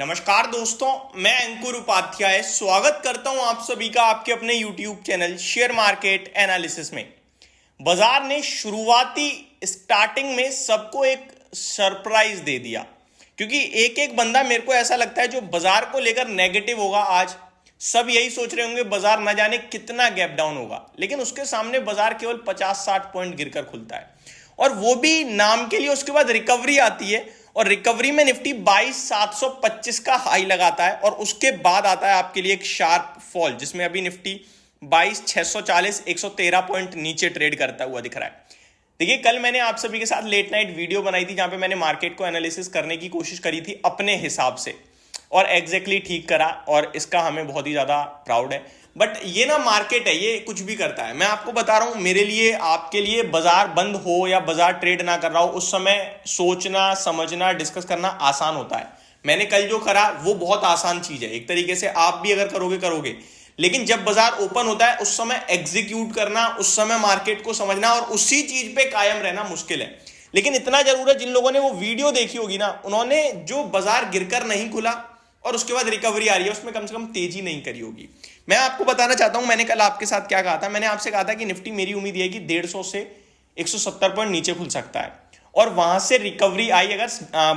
नमस्कार दोस्तों, मैं अंकुर उपाध्याय स्वागत करता हूं आप सभी का आपके अपने YouTube channel share market analysis में। बाजार ने शुरुआती स्टार्टिंग में सबको एक सरप्राइज दे दिया, क्योंकि एक एक बंदा मेरे को ऐसा लगता है जो बाजार को लेकर नेगेटिव होगा। आज सब यही सोच रहे होंगे बाजार न जाने कितना गैप डाउन होगा, लेकिन उसके सामने बाजार केवल 50-60 पॉइंट गिरकर खुलता है, और वो भी नाम के लिए। उसके बाद रिकवरी आती है और रिकवरी में निफ्टी 22,725 का हाई लगाता है, और उसके बाद आता है आपके लिए एक शार्प फॉल, जिसमें अभी निफ्टी 22,640 113 पॉइंट नीचे ट्रेड करता हुआ दिख रहा है। देखिए, कल मैंने आप सभी के साथ लेट नाइट वीडियो बनाई थी, जहां पे मैंने मार्केट को एनालिसिस करने की कोशिश करी थी अपने हिसाब से, और एग्जैक्टली ठीक करा, और इसका हमें बहुत ही ज्यादा प्राउड है। बट ये ना मार्केट है, ये कुछ भी करता है। मैं आपको बता रहा हूं, मेरे लिए आपके लिए बाजार बंद हो या बाजार ट्रेड ना कर रहा हो, उस समय सोचना, समझना, डिस्कस करना आसान होता है। मैंने कल जो करा वो बहुत आसान चीज है, एक तरीके से आप भी अगर करोगे। लेकिन जब बाजार ओपन होता है उस समय एग्जीक्यूट करना, उस समय मार्केट को समझना और उसी चीज पे कायम रहना मुश्किल है। लेकिन इतना जरूर है, जिन लोगों ने वो वीडियो देखी होगी ना, उन्होंने जो बाजार गिरकर नहीं खुला और उसके बाद रिकवरी आ रही है, उसमें कम से कम तेजी नहीं करी होगी। मैं आपको बताना चाहता हूं, मैंने कल आपके साथ क्या कहा था। मैंने आपसे कहा था कि निफ्टी, मेरी उम्मीद है कि 150 से 170 पॉइंट नीचे खुल सकता है, और वहां से रिकवरी आई अगर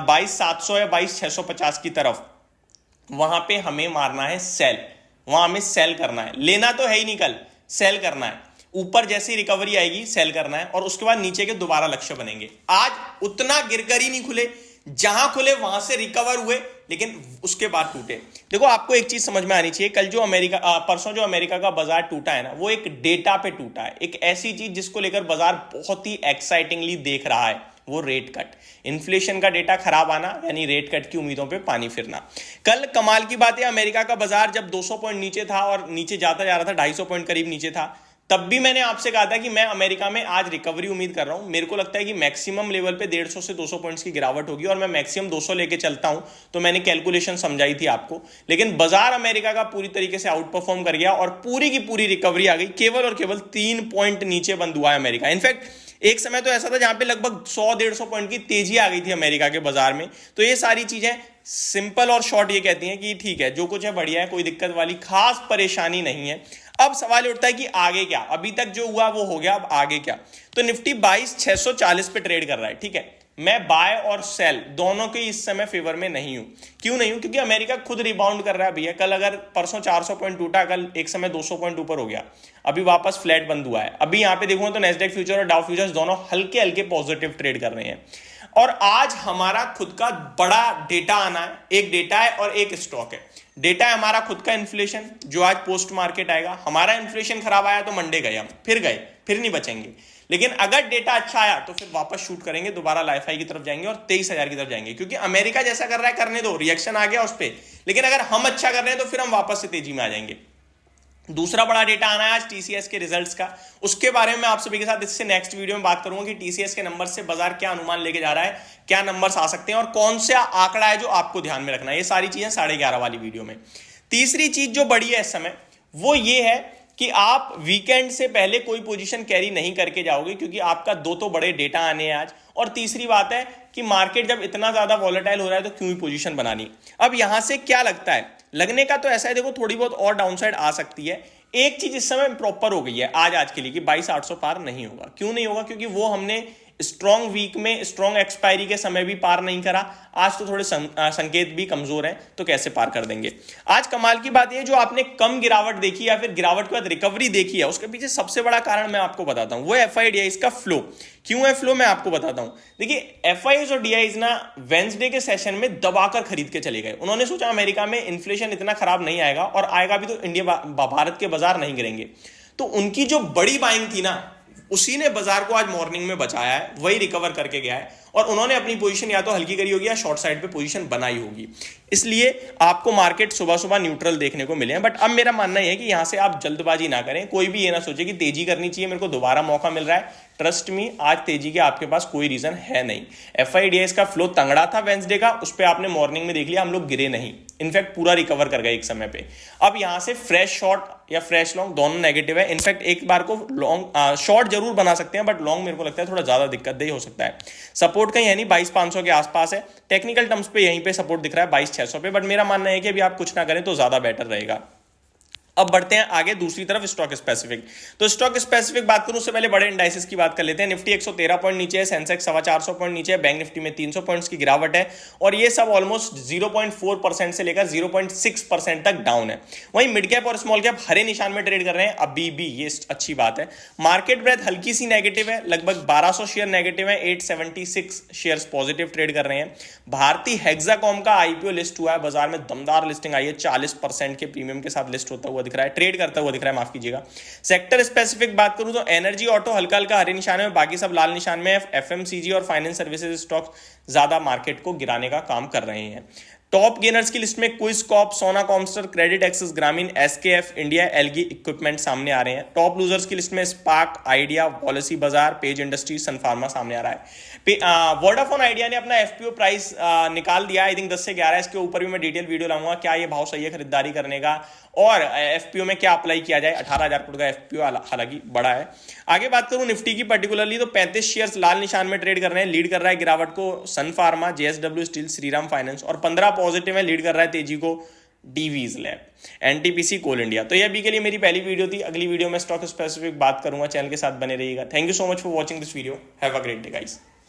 22,700 या 22,650 की तरफ, वहां पे हमें मारना है सेल। वहां हमें सेल करना है, लेना तो है ही नहीं, कल सेल करना है। ऊपर जैसी रिकवरी आएगी सेल करना है, और उसके बाद नीचे के दोबारा लक्ष्य बनेंगे। आज उतना गिरकर ही नहीं खुले, जहां खुले वहां से रिकवर हुए, लेकिन उसके बाद टूटे। देखो, आपको एक चीज समझ में आनी चाहिए, कल जो परसों जो अमेरिका का बाजार टूटा है ना, वो एक डेटा पे टूटा है, एक ऐसी चीज जिसको लेकर बाजार बहुत ही एक्साइटिंगली देख रहा है, वो रेट कट। इन्फ्लेशन का डेटा खराब आना यानी रेट कट की उम्मीदों पे पानी फिरना। कल कमाल की बात है, अमेरिका का बाजार जब 200 पॉइंट नीचे था और नीचे जाता जा रहा था, 250 पॉइंट करीब नीचे था, तब भी मैंने आपसे कहा था कि मैं अमेरिका में आज रिकवरी उम्मीद कर रहा हूं। मेरे को लगता है कि मैक्सिमम लेवल पे 150 से 200 पॉइंट्स की गिरावट होगी, और मैं मैक्सिमम 200 लेके चलता हूं। तो मैंने कैलकुलेशन समझाई थी आपको, लेकिन बाजार अमेरिका का पूरी तरीके से आउट परफॉर्म कर गया, और पूरी की पूरी रिकवरी आ गई। केवल और केवल 3 पॉइंट नीचे बंद हुआ है अमेरिका। इनफैक्ट एक समय तो ऐसा था जहां पे लगभग 100-150 पॉइंट की तेजी आ गई थी अमेरिका के बाजार में। तो ये सारी चीजें सिंपल और शॉर्ट ये कहती हैं कि ठीक है, जो कुछ है बढ़िया है, कोई दिक्कत वाली खास परेशानी नहीं है। अब सवाल उठता है कि आगे क्या? अभी तक जो हुआ वो हो गया, अब आगे क्या? तो निफ्टी 22,640 पे ट्रेड कर रहा है, ठीक है। मैं बाय और सेल दोनों के इस समय फेवर में नहीं हूं। क्यों नहीं हूं? क्योंकि अमेरिका खुद रिबाउंड कर रहा है भैया। कल अगर परसों 400 पॉइंट टूटा, कल एक समय 200 पॉइंट ऊपर हो गया, अभी वापस फ्लैट बंद हुआ है। अभी यहां पे देखूंगा तो नैस्डैक फ्यूचर और डाउ फ्यूचर्स दोनों हल्के हल्के पॉजिटिव ट्रेड कर रहे हैं। और आज हमारा खुद का बड़ा डेटा आना है। एक डेटा है और एक स्टॉक है। डेटा है हमारा खुद का इन्फ्लेशन, जो आज पोस्ट मार्केट आएगा। हमारा इन्फ्लेशन खराब आया तो मंडे गए, हम फिर गए, फिर नहीं बचेंगे। लेकिन अगर डेटा अच्छा आया तो फिर वापस शूट करेंगे, दोबारा लाइफ हाई की तरफ जाएंगे और 23,000 की तरफ जाएंगे। क्योंकि अमेरिका जैसा कर रहा है करने दो, रिएक्शन आ गया उस पर। लेकिन अगर हम अच्छा कर रहे हैं तो फिर हम वापस से तेजी में आ जाएंगे। दूसरा बड़ा डेटा आना है आज टीसीएस के रिजल्ट्स का। उसके बारे में मैं आप सभी के साथ इससे नेक्स्ट वीडियो में बात करूंगा कि टीसीएस के नंबर से बाजार क्या अनुमान लेके जा रहा है, क्या नंबर्स आ सकते हैं, और कौन सा आंकड़ा है जो आपको ध्यान में रखना है। ये सारी चीजें 11:30 वाली वीडियो में। तीसरी चीज जो बड़ी है इस समय, वो ये है कि आप वीकेंड से पहले कोई पोजीशन कैरी नहीं करके जाओगे, क्योंकि आपका 2 तो बड़े डेटा आने हैं आज। और तीसरी बात है कि मार्केट जब इतना ज्यादा वॉलेटाइल हो रहा है तो क्यों ही पोजीशन बनानी। अब यहां से क्या लगता है, लगने का तो ऐसा है, देखो थोड़ी बहुत और डाउनसाइड आ सकती है। एक चीज इस समय प्रॉपर हो गई है आज के लिए कि 22,800 पार नहीं होगा। क्यों नहीं होगा? क्योंकि वो हमने स्ट्रॉन्ग वीक में स्ट्रॉन्ग एक्सपायरी के समय भी पार नहीं करा। आज तो थोड़े संकेत भी कमजोर हैं, तो कैसे पार कर देंगे। आज कमाल की बात यह, जो आपने कम गिरावट देखी या फिर गिरावट के बाद रिकवरी देखी है, उसके पीछे सबसे बड़ा कारण मैं आपको बताता हूं, वो एफआईडीआई का फ्लो। क्यों है फ्लो, मैं आपको बताता हूं। देखिए, एफआईज और डीआईज ना वेंसडे के सेशन में दबाकर खरीद के चले गए। उन्होंने सोचा अमेरिका में इन्फ्लेशन इतना खराब नहीं आएगा, और आएगा भी तो इंडिया भारत के बाजार नहीं गिरेंगे। तो उनकी जो बड़ी बाइंग थी ना, उसी ने बाजार को आज मॉर्निंग में बचाया है, वही रिकवर करके गया है। और उन्होंने अपनी पोजीशन या तो हल्की करी होगी या शॉर्ट साइड पे पोजीशन बनाई होगी। इसलिए आपको मार्केट सुबह सुबह न्यूट्रल देखने को मिले हैं। बट अब मेरा मानना यह है कि यहां से आप जल्दबाजी ना करें। कोई भी ये ना सोचे कि तेजी करनी चाहिए, मेरे को दोबारा मौका मिल रहा है। ट्रस्ट मी, आज तेजी के आपके पास कोई रीजन है नहीं। एफआईडीएस का फ्लो तंगड़ा था वेंसडे का, उस पर आपने मॉर्निंग में देख लिया, हम लोग गिरे नहीं, इनफैक्ट पूरा रिकवर कर गए एक समय पे। अब यहां से फ्रेश शॉर्ट या फ्रेश लॉन्ग दोनों नेगेटिव है। इनफैक्ट एक बार को लॉन्ग शॉर्ट जरूर बना सकते हैं, बट लॉन्ग मेरे को लगता है थोड़ा ज्यादा दिक्कतदेह हो सकता है। सपोज सपोर्ट कहीं है नहीं, 22,500 के आसपास है। टेक्निकल टर्म्स पे यहीं पे सपोर्ट दिख रहा है 22,600 पे, बट मेरा मानना है कि अभी आप कुछ ना करें तो ज्यादा बेटर रहेगा। अब बढ़ते हैं आगे दूसरी तरफ स्टॉक स्पेसिफिक। तो स्टॉक स्पेसिफिक बात करूं उससे पहले बड़े इंडाइसेस की बात कर लेते हैं। निफ्टी 113 पॉइंट नीचे है, सेंसेक्स 425 पॉइंट नीचे है, बैंक निफ्टी में 300 पॉइंट्स की गिरावट है और ये सब ऑलमोस्ट 0.4% से लेकर 0.6% तक डाउन है। वहीं मिड कैप और स्मॉल कैप हरे निशान में ट्रेड कर रहे हैं अभी भी, ये अच्छी बात है। मार्केट ब्रेथ हल्की सी नेगेटिव है, लगभग 1200 शेयर नेगेटिव है, 876 शेयर्स पॉजिटिव ट्रेड कर रहे हैं। भारतीय हेक्साकॉम का आईपीओ लिस्ट हुआ है, बाजार में दमदार लिस्टिंग आई है, 40% के प्रीमियम के साथ लिस्ट होता हुआ दिख रहा है, ट्रेड करता हुआ दिख रहा है, माफ कीजिएगा। सेक्टर स्पेसिफिक बात करूं तो एनर्जी ऑटो हल्का हल्का हरे निशान में, बाकी सब लाल निशान में। एफएमसीजी और फाइनेंस सर्विसेज स्टॉक ज्यादा मार्केट को गिराने का काम कर रहे हैं। टॉप गेनर्स की लिस्ट में क्विज कॉप, सोना कॉमस्टर, क्रेडिट एक्सेस ग्रामीण, एसकेएफ इंडिया, एलगी इक्विपमेंट सामने आ रहे हैं। टॉप लूजर्स की लिस्ट में स्पार्क, आइडिया, पॉलिसी बाजार, पेज इंडस्ट्री, सनफार्मा सामने आ रहा है। वोडाफोन आइडिया ने अपना एफपीओ प्राइस निकाल दिया, आई थिंक 10 से 11। इसके ऊपर भी मैं डिटेल वीडियो लाऊंगा, क्या ये भाव सही है खरीदारी करने का और एफपीओ में क्या अप्लाई किया जाए। 18,000 करोड़ का एफपीओ हालांकि बड़ा है। आगे बात करूं निफ्टी की पर्टिकुलरली तो 35 शेयर्स लाल निशान में ट्रेड कर रहे हैं। लीड कर रहा है गिरावट को Sun Pharma, JSW Steel, Shriram Finance और 15 पॉजिटिव है, लीड कर रहा है तेजी को डीवीज लैब, एनटीपीसी, कोल इंडिया। तो ये अभी के लिए मेरी पहली वीडियो थी। अगली वीडियो में स्टॉक स्पेसिफिक बात करूंगा, चैनल के साथ बने रहिएगा। Thank you so much for watching this video. Have a great day guys.